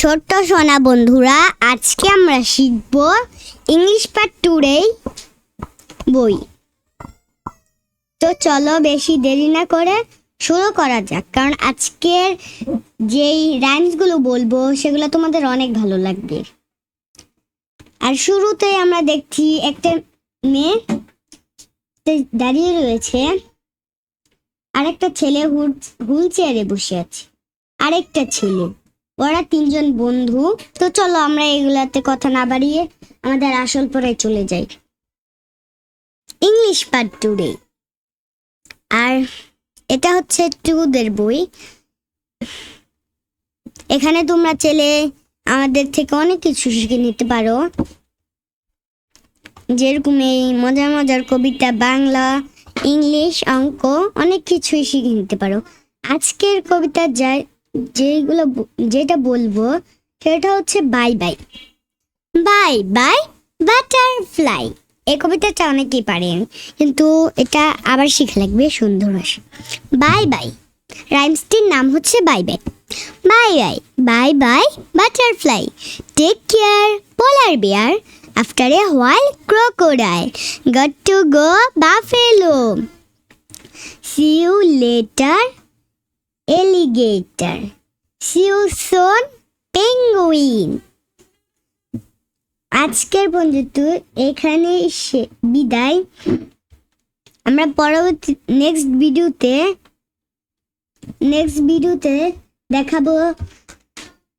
ছোট্ট সোনা বন্ধুরা, আজকে আমরা শিখব ইংলিশ পার্ট 2 এর বই। তো চলো বেশি দেরি না করে শুরু করা যাক, কারণ আজকের যেই রাইমসগুলো বলবো সেগুলো তোমাদের অনেক ভালো লাগবে। আর শুরুতে আমরা দেখছি একটা মেয়ে দাঁড়িয়ে রয়েছে, আরেকটা ছেলে হুইল চেয়ারে বসে আছে, আরেকটা ছেলে, ওরা তিনজন বন্ধু। তো চলো আমরা এগুলাতে কথা না বাড়িয়ে আমাদের আসল পড়ায় চলে যাই, ইংলিশ পার্ট 2 এ। আর এটা হচ্ছে 2 দের বই। এখানে তোমরা চাইলে আমাদের থেকে অনেক কিছু শিখে নিতে পারো, যেরকম এই মজার মজার কবিতা, বাংলা, ইংলিশ, অঙ্ক, অনেক কিছুই শিখে নিতে পারো। আজকের কবিতা যেটা বলবো সেটা হচ্ছে bye bye. Bye bye butterfly. এই কবিতাটা অনেকেই পারেন, কিন্তু এটা আবার শিখে লাগবে সুন্দর ভাষা। বাই বাই, রাইমসটির নাম হচ্ছে bye bye. Bye bye bye bye butterfly, take care polar bear, after a while crocodile, got to go buffalo, see you later alligator, see you soon penguin. আজকের বন্ধুত্ব এখানে বিদায়। আমরা পরবর্তী নেক্সট ভিডিওতে দেখাবো,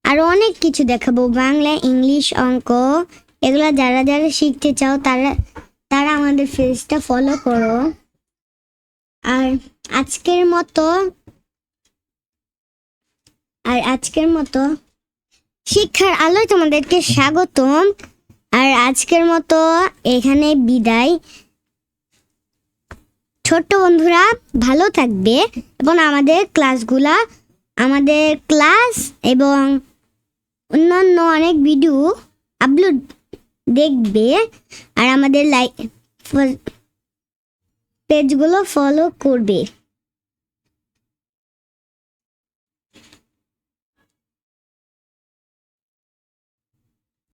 আরো অনেক কিছু দেখাবো, বাংলা, ইংলিশ, অঙ্ক। এগুলা যারা যারা শিখতে চাও তারা আমাদের পেজটা ফলো করো। আর আজকের মতো শিক্ষার আলোয় তোমাদেরকে স্বাগতম। আর আজকের মতো এখানে বিদায়। ছোট্ট বন্ধুরা ভালো থাকবে এবং আমাদের ক্লাস এবং অন্যান্য অনেক ভিডিও আপলোড দেখবে। আর আমাদের পেজগুলো ফলো করবে।